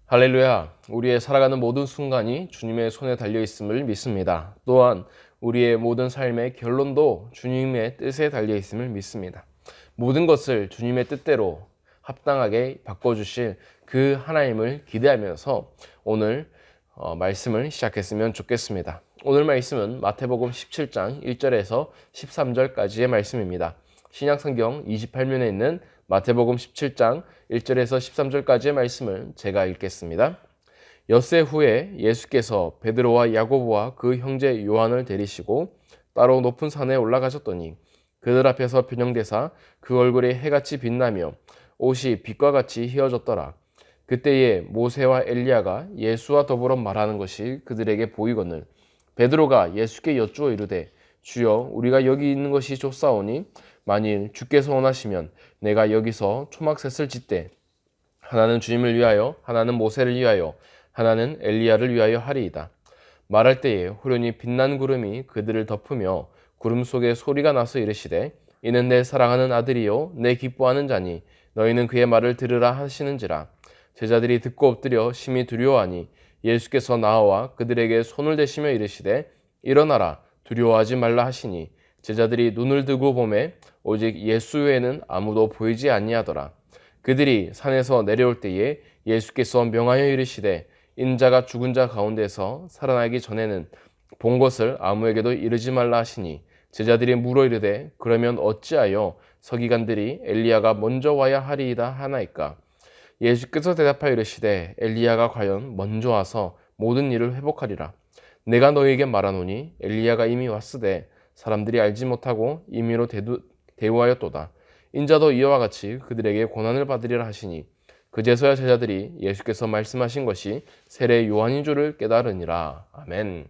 할렐루야. 우리의 살아가는 모든 순간이 주님의 손에 달려 있음을 믿습니다. 또한 우리의 모든 삶의 결론도 주님의 뜻에 달려 있음을 믿습니다. 모든 것을 주님의 뜻대로 합당하게 바꿔주실 그 하나님을 기대하면서 오늘 말씀을 시작했으면 좋겠습니다. 오늘 말씀은 마태복음 17장 1절에서 13절까지의 말씀입니다. 신약성경 28면에 있는 마태복음 17장 1절에서 13절까지의 말씀을 제가 읽겠습니다. 엿새 후에 예수께서 베드로와 야고보와 그 형제 요한을 데리시고 따로 높은 산에 올라가셨더니 그들 앞에서 변형되사 그 얼굴이 해같이 빛나며 옷이 빛과 같이 휘어졌더라. 그때에 모세와 엘리야가 예수와 더불어 말하는 것이 그들에게 보이거늘 베드로가 예수께 여쭈어 이르되 주여 우리가 여기 있는 것이 좋사오니 만일 주께서 원하시면 내가 여기서 초막셋을 짓되 하나는 주님을 위하여 하나는 모세를 위하여 하나는 엘리야를 위하여 하리이다. 말할 때에 후련히 빛난 구름이 그들을 덮으며 구름 속에 소리가 나서 이르시되 이는 내 사랑하는 아들이요 내 기뻐하는 자니 너희는 그의 말을 들으라 하시는지라. 제자들이 듣고 엎드려 심히 두려워하니 예수께서 나와 그들에게 손을 대시며 이르시되 일어나라 두려워하지 말라 하시니 제자들이 눈을 뜨고 보매 오직 예수 외에는 아무도 보이지 아니하더라. 그들이 산에서 내려올 때에 예수께서 명하여 이르시되 인자가 죽은 자 가운데서 살아나기 전에는 본 것을 아무에게도 이르지 말라 하시니 제자들이 물어 이르되 그러면 어찌하여 서기관들이 엘리야가 먼저 와야 하리이다 하나이까. 예수께서 대답하여 이르시되 엘리야가 과연 먼저 와서 모든 일을 회복하리라. 내가 너희에게 말하노니 엘리야가 이미 왔으되 사람들이 알지 못하고 임의로 대우하였도다. 인자도 이와 같이 그들에게 고난을 받으리라 하시니 그제서야 제자들이 예수께서 말씀하신 것이 세례 요한인 줄을 깨달으니라. 아멘.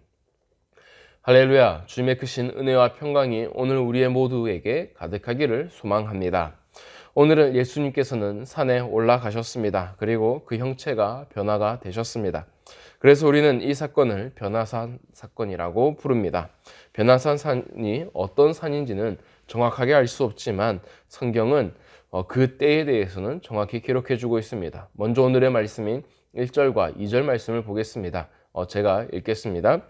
할렐루야. 주님의 크신 은혜와 평강이 오늘 우리의 모두에게 가득하기를 소망합니다. 오늘은 예수님께서는 산에 올라가셨습니다. 그리고 그 형체가 변화가 되셨습니다. 그래서 우리는 이 사건을 변화산 사건이라고 부릅니다. 변화산 산이 어떤 산인지는 정확하게 알 수 없지만 성경은 그 때에 대해서는 정확히 기록해 주고 있습니다. 먼저 오늘의 말씀인 1절과 2절 말씀을 보겠습니다. 제가 읽겠습니다.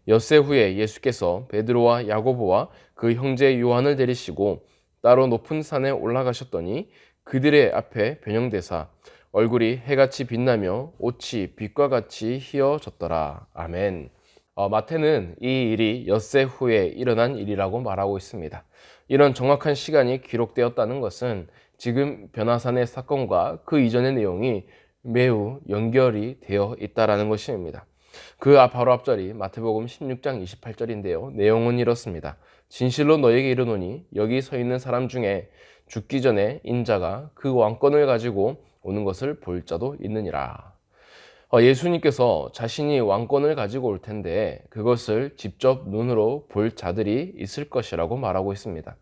엿새 후에 예수께서 베드로와 야고보와 그 형제 요한을 데리시고 따로 높은 산에 올라가셨더니 그들의 앞에 변형되사 얼굴이 해같이 빛나며 옷이 빛과 같이 휘어졌더라. 아멘. 마태는 이 일이 엿새 후에 일어난 일이라고 말하고 있습니다. 이런 정확한 시간이 기록되었다는 것은 지금 변화산의 사건과 그 이전의 내용이 매우 연결이 되어 있다는 것입니다. 그 바로 앞절이 마태복음 16장 28절인데요. 내용은 이렇습니다. 진실로 너에게 이르노니 여기 서 있는 사람 중에 죽기 전에 인자가 그 왕권을 가지고 오는 것을 볼 자도 있느니라. 예수님께서 자신이 왕권을 가지고 올 텐데 그것을 직접 눈으로 볼 자들이 있을 것이라고 말하고 있습니다.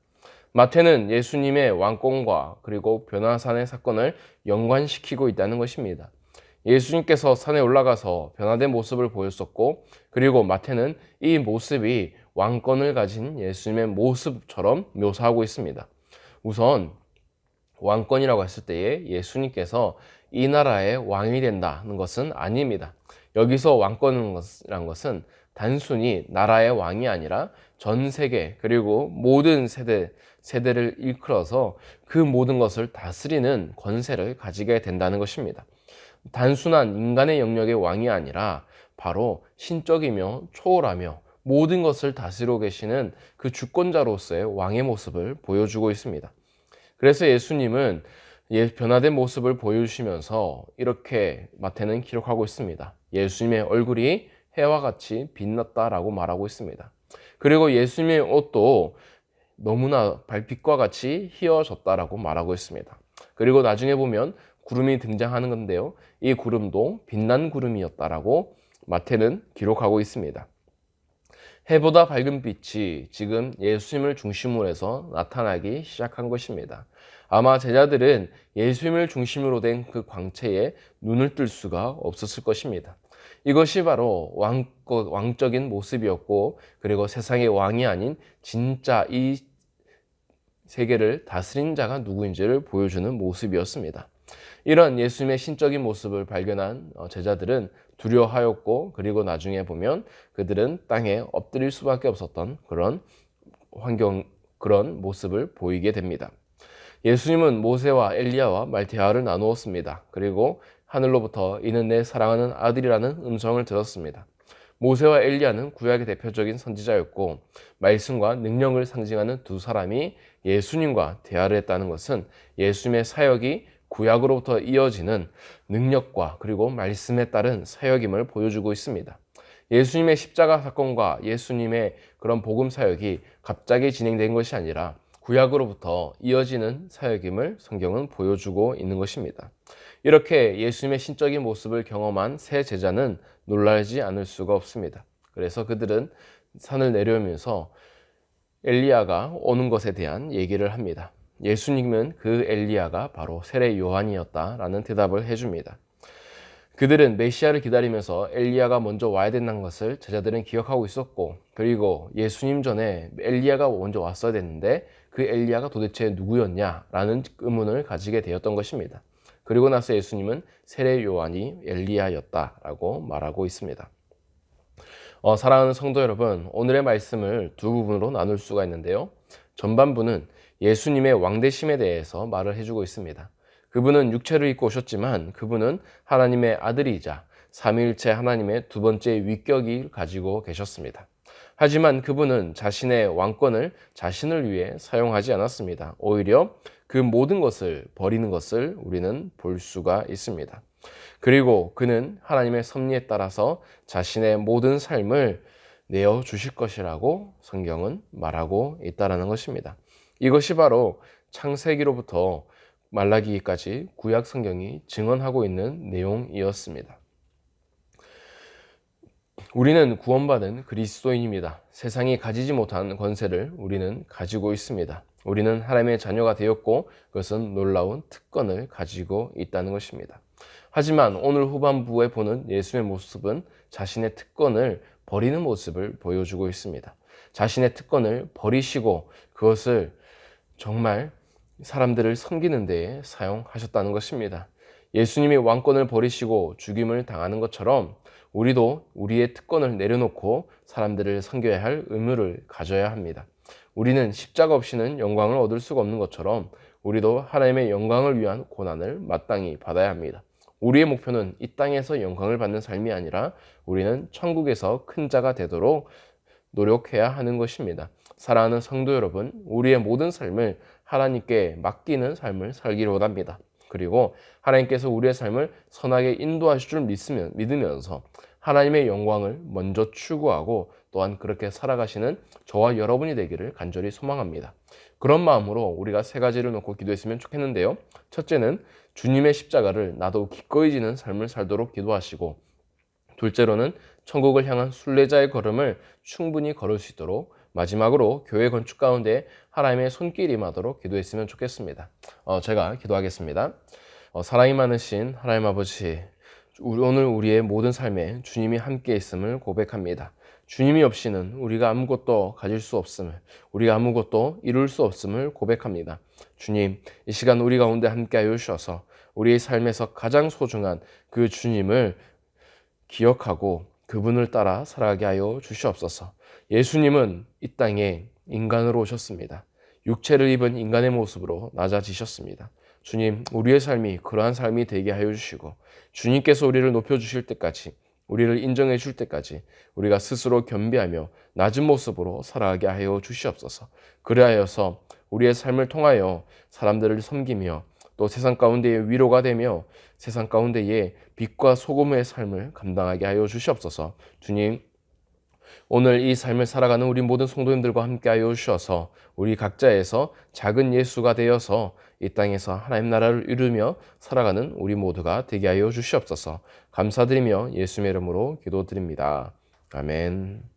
마태는 예수님의 왕권과 그리고 변화산의 사건을 연관시키고 있다는 것입니다. 예수님께서 산에 올라가서 변화된 모습을 보였었고 그리고 마태는 이 모습이 왕권을 가진 예수님의 모습처럼 묘사하고 있습니다. 우선 왕권이라고 했을 때에 예수님께서 이 나라의 왕이 된다는 것은 아닙니다. 여기서 왕권이라는 것은 단순히 나라의 왕이 아니라 전 세계 그리고 모든 세대를 일컬어서 그 모든 것을 다스리는 권세를 가지게 된다는 것입니다. 단순한 인간의 영역의 왕이 아니라 바로 신적이며 초월하며 모든 것을 다스리고 계시는 그 주권자로서의 왕의 모습을 보여주고 있습니다. 그래서 예수님은 변화된 모습을 보여주시면서 이렇게 마태는 기록하고 있습니다. 예수님의 얼굴이 해와 같이 빛났다라고 말하고 있습니다. 그리고 예수님의 옷도 너무나 발빛과 같이 휘어졌다라고 말하고 있습니다. 그리고 나중에 보면 구름이 등장하는 건데요. 이 구름도 빛난 구름이었다라고 마태는 기록하고 있습니다. 해보다 밝은 빛이 지금 예수님을 중심으로 해서 나타나기 시작한 것입니다. 아마 제자들은 예수님을 중심으로 된 그 광채에 눈을 뜰 수가 없었을 것입니다. 이것이 바로 왕적인 모습이었고 그리고 세상의 왕이 아닌 진짜 이 세계를 다스린 자가 누구인지를 보여주는 모습이었습니다. 이런 예수님의 신적인 모습을 발견한 제자들은 두려워하였고, 그리고 나중에 보면 그들은 땅에 엎드릴 수밖에 없었던 그런 그런 모습을 보이게 됩니다. 예수님은 모세와 엘리야와 말 대화를 나누었습니다. 그리고 하늘로부터 이는 내 사랑하는 아들이라는 음성을 들었습니다. 모세와 엘리야는 구약의 대표적인 선지자였고, 말씀과 능력을 상징하는 두 사람이 예수님과 대화를 했다는 것은 예수님의 사역이 구약으로부터 이어지는 능력과 그리고 말씀에 따른 사역임을 보여주고 있습니다. 예수님의 십자가 사건과 예수님의 그런 복음 사역이 갑자기 진행된 것이 아니라 구약으로부터 이어지는 사역임을 성경은 보여주고 있는 것입니다. 이렇게 예수님의 신적인 모습을 경험한 세 제자는 놀라지 않을 수가 없습니다. 그래서 그들은 산을 내려오면서 엘리야가 오는 것에 대한 얘기를 합니다. 예수님은 그 엘리야가 바로 세례 요한이었다라는 대답을 해줍니다. 그들은 메시아를 기다리면서 엘리야가 먼저 와야 된다는 것을 제자들은 기억하고 있었고, 그리고 예수님 전에 엘리야가 먼저 왔어야 됐는데 그 엘리야가 도대체 누구였냐라는 의문을 가지게 되었던 것입니다. 그리고 나서 예수님은 세례 요한이 엘리야였다라고 말하고 있습니다. 사랑하는 성도 여러분, 오늘의 말씀을 두 부분으로 나눌 수가 있는데요. 전반부는 예수님의 왕되심에 대해서 말을 해주고 있습니다. 그분은 육체를 입고 오셨지만 그분은 하나님의 아들이자 삼위일체 하나님의 두 번째 위격이 가지고 계셨습니다. 하지만 그분은 자신의 왕권을 자신을 위해 사용하지 않았습니다. 오히려 그 모든 것을 버리는 것을 우리는 볼 수가 있습니다. 그리고 그는 하나님의 섭리에 따라서 자신의 모든 삶을 내어 주실 것이라고 성경은 말하고 있다는 것입니다. 이것이 바로 창세기로부터 말라기까지 구약 성경이 증언하고 있는 내용이었습니다. 우리는 구원받은 그리스도인입니다. 세상이 가지지 못한 권세를 우리는 가지고 있습니다. 우리는 하나님의 자녀가 되었고 그것은 놀라운 특권을 가지고 있다는 것입니다. 하지만 오늘 후반부에 보는 예수의 모습은 자신의 특권을 버리는 모습을 보여주고 있습니다. 자신의 특권을 버리시고 그것을 정말 사람들을 섬기는 데에 사용하셨다는 것입니다. 예수님이 왕권을 버리시고 죽임을 당하는 것처럼 우리도 우리의 특권을 내려놓고 사람들을 섬겨야 할 의무를 가져야 합니다. 우리는 십자가 없이는 영광을 얻을 수가 없는 것처럼 우리도 하나님의 영광을 위한 고난을 마땅히 받아야 합니다. 우리의 목표는 이 땅에서 영광을 받는 삶이 아니라 우리는 천국에서 큰 자가 되도록 노력해야 하는 것입니다. 사랑하는 성도 여러분, 우리의 모든 삶을 하나님께 맡기는 삶을 살기를 원합니다. 그리고 하나님께서 우리의 삶을 선하게 인도하실 줄 믿으면서 하나님의 영광을 먼저 추구하고 또한 그렇게 살아가시는 저와 여러분이 되기를 간절히 소망합니다. 그런 마음으로 우리가 세 가지를 놓고 기도했으면 좋겠는데요. 첫째는 주님의 십자가를 나도 기꺼이 지는 삶을 살도록 기도하시고, 둘째로는 천국을 향한 순례자의 걸음을 충분히 걸을 수 있도록, 마지막으로 교회 건축 가운데 하나님의 손길이 임하도록 기도했으면 좋겠습니다. 제가 기도하겠습니다. 사랑이 많으신 하나님 아버지, 오늘 우리의 모든 삶에 주님이 함께 있음을 고백합니다. 주님이 없이는 우리가 아무것도 가질 수 없음을, 우리가 아무것도 이룰 수 없음을 고백합니다. 주님, 이 시간 우리 가운데 함께하여 주셔서 우리의 삶에서 가장 소중한 그 주님을 기억하고 그분을 따라 살아가게 하여 주시옵소서. 예수님은 이 땅에 인간으로 오셨습니다. 육체를 입은 인간의 모습으로 낮아지셨습니다. 주님, 우리의 삶이 그러한 삶이 되게 하여 주시고 주님께서 우리를 높여주실 때까지, 우리를 인정해 줄 때까지 우리가 스스로 겸비하며 낮은 모습으로 살아가게 하여 주시옵소서. 그리하여서 우리의 삶을 통하여 사람들을 섬기며 또 세상 가운데에 위로가 되며 세상 가운데에 빛과 소금의 삶을 감당하게 하여 주시옵소서. 주님, 오늘 이 삶을 살아가는 우리 모든 성도님들과 함께 하여 주셔서 우리 각자에서 작은 예수가 되어서 이 땅에서 하나님 나라를 이루며 살아가는 우리 모두가 되게 하여 주시옵소서. 감사드리며 예수님의 이름으로 기도드립니다. 아멘.